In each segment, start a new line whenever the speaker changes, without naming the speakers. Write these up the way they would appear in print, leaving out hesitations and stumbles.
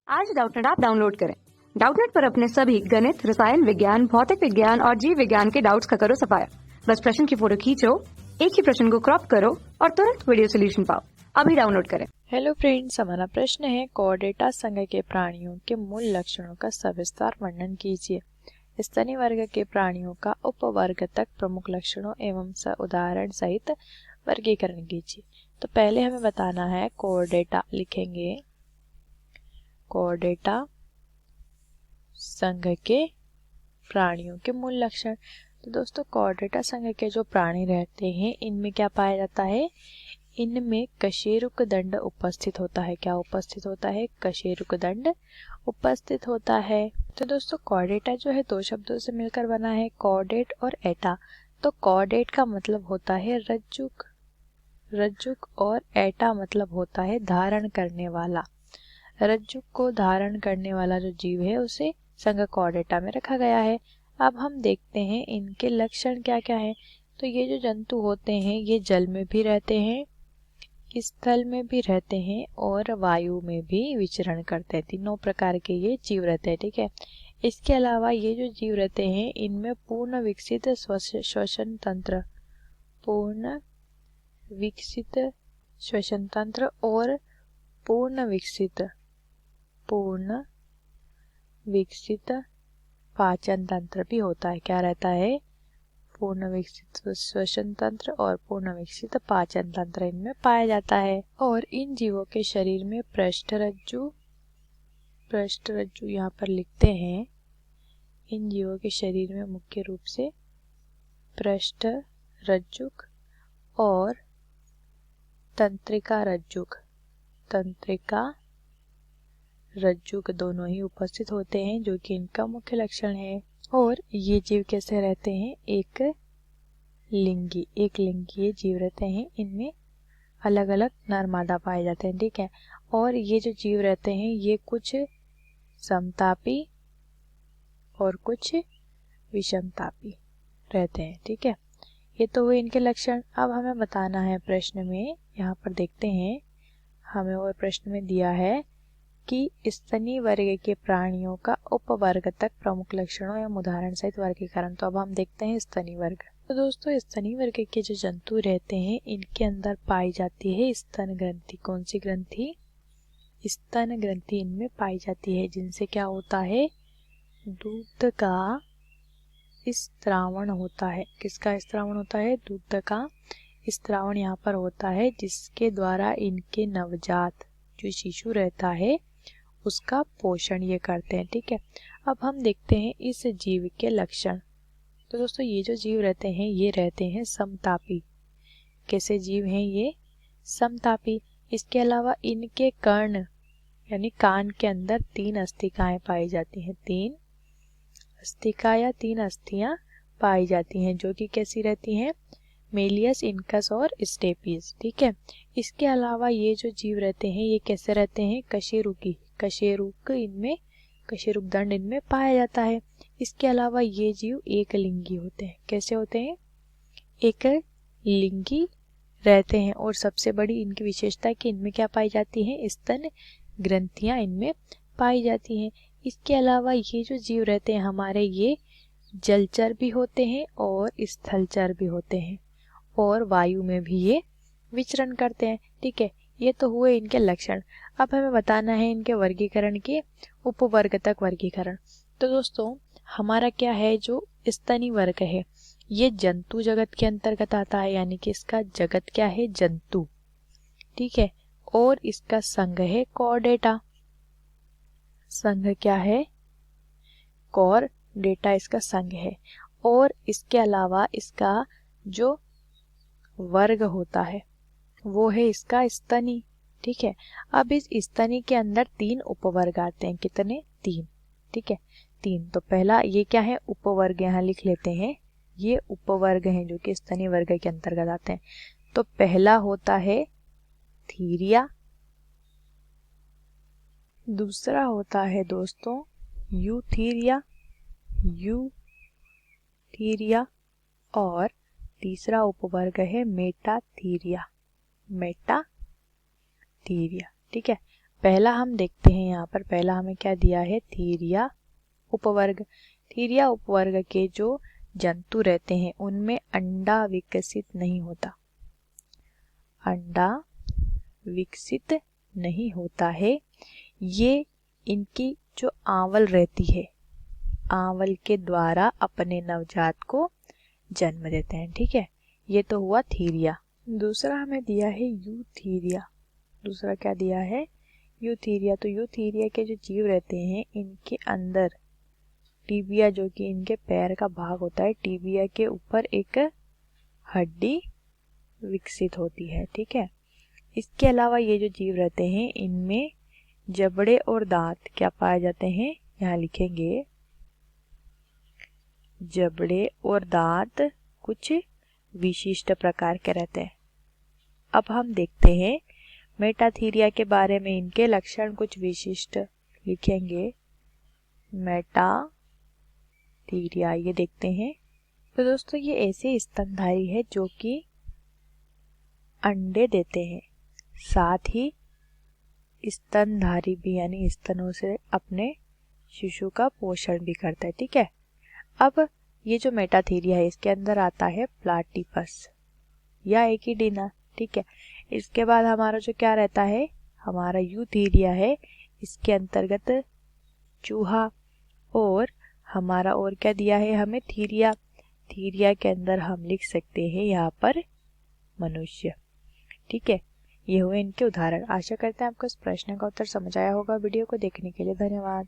आज Doubtnut app download करें। Doubtnut पर अपने सभी गणित, रसायन विज्ञान, भौतिक विज्ञान और जीव विज्ञान के डाउट्स का करो सफाया। बस प्रश्न की फोटो खींचो, एक ही प्रश्न को क्रॉप करो और तुरंत वीडियो सोल्यूशन पाओ। अभी डाउनलोड करें।
हेलो फ्रेंड्स, हमारा प्रश्न है कोऑर्डेटा संघ के प्राणियों के मूल लक्षणों का सविस्तार वर्णन कीजिए। स्तनी वर्ग के प्राणियों का उपवर्ग तक प्रमुख लक्षणों एवं उदाहरण सहित वर्गीकरण कीजिए। तो पहले हमें बताना है कोऑर्डेटा, लिखेंगे कोऑर्डेटा संघ के प्राणियों के मूल लक्षण। तो दोस्तों, कोऑर्डेटा संघ के जो प्राणी रहते हैं इनमें क्या पाया जाता है? इनमें कशेरुक दंड उपस्थित होता है। क्या उपस्थित होता है? कशेरुक दंड उपस्थित होता है। तो दोस्तों, कोऑर्डेटा जो है दो शब्दों से मिलकर बना है, कोऑर्डेट और एटा। तो कोऑर्डेट का मतलब होता है रज्जुक और एटा मतलब होता है धारण करने वाला। रज्जुक को धारण करने वाला जो जीव है उसे संघ कोऑर्डेटा में रखा गया है। अब हम देखते हैं इनके लक्षण क्या क्या है। तो ये जो जंतु होते हैं ये जल में भी रहते हैं, स्थल में भी रहते हैं और वायु में भी विचरण करते हैं। तीनों प्रकार के ये जीव रहते हैं, ठीक है। इसके अलावा ये जो जीव रहते हैं इनमें पूर्ण विकसित श्वसन तंत्र और पूर्ण विकसित पाचन तंत्र भी होता है। क्या रहता है? पूर्ण विकसित श्वसन तंत्र और पूर्ण विकसित पाचन तंत्र इनमें पाया जाता है। और इन जीवों के शरीर में पृष्ठरज्जु यहाँ पर लिखते हैं। इन जीवों के शरीर में मुख्य रूप से पृष्ठरज्जुक और तंत्रिका रज्जुक दोनों ही उपस्थित होते हैं, जो कि इनका मुख्य लक्षण है। और ये जीव कैसे रहते हैं? एक लिंगी ये जीव रहते हैं। इनमें अलग अलग नर मादा पाए जाते हैं, ठीक है। और ये जो जीव रहते हैं ये कुछ समतापी और कुछ विषमतापी रहते हैं, ठीक है। ये तो हुए इनके लक्षण। अब हमें बताना है प्रश्न में, यहाँ पर देखते हैं हमें और प्रश्न में दिया है कि स्तनी वर्ग के प्राणियों का उपवर्ग तक प्रमुख लक्षणों एवं उदाहरण सहित वर्गीकरण। तो अब हम देखते हैं स्तनी वर्ग। तो दोस्तों, स्तनी वर्ग के जो जंतु रहते हैं इनके अंदर पाई जाती है स्तन ग्रंथि। कौन सी ग्रंथि? स्तन ग्रंथि इनमें पाई जाती है, जिनसे क्या होता है? दूध का स्त्रावण होता है। किसका स्त्रावण होता है? दूध का स्त्रावण यहाँ पर होता है, जिसके द्वारा इनके नवजात जो शिशु रहता है उसका पोषण ये करते हैं, ठीक है। अब हम देखते हैं इस जीव के लक्षण। तो दोस्तों, ये जो जीव रहते हैं ये रहते हैं समतापी। कैसे जीव हैं ये? समतापी। इसके अलावा इनके कर्ण यानी कान के अंदर 3 अस्थिकाएं पाई जाती हैं। 3 अस्थिका या 3 अस्थियां पाई जाती हैं, जो कि कैसी रहती हैं? मेलियस, इनकस और स्टेपीज, ठीक है। इसके अलावा ये जो जीव रहते हैं ये कैसे रहते हैं? कशेरुक दंड इनमें पाया जाता है। इसके अलावा ये जीव एक लिंगी होते हैं। कैसे होते हैं? एक लिंगी रहते हैं। और सबसे बड़ी इनकी विशेषता है कि इनमें क्या पाई जाती है? स्तन ग्रंथियां इनमें पाई जाती हैं। इसके अलावा ये जो जीव रहते हैं हमारे, ये जलचर भी होते हैं और स्थलचर भी होते हैं और वायु में भी ये विचरण करते हैं, ठीक है। ये तो हुए इनके लक्षण। अब हमें बताना है इनके वर्गीकरण के उपवर्ग तक वर्गीकरण। तो दोस्तों, हमारा क्या है? जो स्तनी वर्ग है ये जंतु जगत के अंतर्गत आता है, यानी कि इसका जगत क्या है? जंतु, ठीक है। और इसका संघ है कोऑर्डेटा। संघ क्या है? कोऑर्डेटा इसका संघ है। और इसके अलावा इसका जो वर्ग होता है वो है इसका स्तनी, ठीक है। अब इस स्तनी के अंदर 3 उपवर्ग आते हैं। कितने? 3, ठीक है। 3। तो पहला ये क्या है? उपवर्ग यहाँ लिख लेते हैं। ये उपवर्ग हैं जो कि स्तनी वर्ग के अंतर्गत आते हैं। तो पहला होता है थीरिया, दूसरा होता है दोस्तों यूथीरिया और तीसरा उपवर्ग है मेटाथीरिया, ठीक है। पहला हम देखते हैं, यहाँ पर पहला हमें क्या दिया है, थीरिया उपवर्ग। थीरिया उपवर्ग के जो जंतु रहते हैं उनमें अंडा विकसित नहीं होता, अंडा विकसित नहीं होता है। ये इनकी जो आंवल रहती है, आंवल के द्वारा अपने नवजात को जन्म देते हैं। ठीक है, ये तो हुआ थीरिया। दूसरा हमें दिया है यूथीरिया। दूसरा क्या दिया है, यूथीरिया। तो यूथीरिया के जो जीव रहते हैं इनके अंदर टीबिया, जो कि इनके पैर का भाग होता है, टीबिया के ऊपर एक हड्डी विकसित होती है। ठीक है, इसके अलावा ये जो जीव रहते हैं इनमें जबड़े और दांत क्या पाए जाते हैं, यहाँ लिखेंगे जबड़े और दांत कुछ विशिष्ट प्रकार के रहते हैं। अब हम देखते हैं मेटाथीरिया के बारे में, इनके लक्षण कुछ विशिष्ट लिखेंगे मेटाथीरिया, ये देखते हैं। तो दोस्तों ये ऐसे स्तनधारी है जो कि अंडे देते हैं, साथ ही स्तनधारी भी यानी स्तनों से अपने शिशु का पोषण भी करता है। ठीक है, अब ये जो मेटाथीरिया है इसके अंदर आता है प्लाटीपस या एकिडीना। ठीक है, इसके बाद हमारा जो क्या रहता है, हमारा यूथीरिया है, इसके अंतर्गत चूहा, और हमारा और क्या दिया है हमें, थीरिया। थीरिया के अंदर हम लिख सकते हैं यहाँ पर मनुष्य। ठीक है, ये हुए इनके उदाहरण। आशा करते हैं आपको इस प्रश्न का उत्तर समझ आया होगा। वीडियो को देखने के लिए धन्यवाद।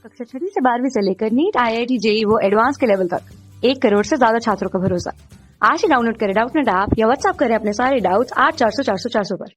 कक्षा 6 से 12वीं से लेकर नीट, IIT, JEE वो एडवांस के लेवल तक 1 करोड़ से ज्यादा छात्रों का भरोसा। आज ही डाउनलोड करें डाउटनेट ऐप या व्हाट्सएप करें अपने सारे डाउट्स 8400 400 400 पर।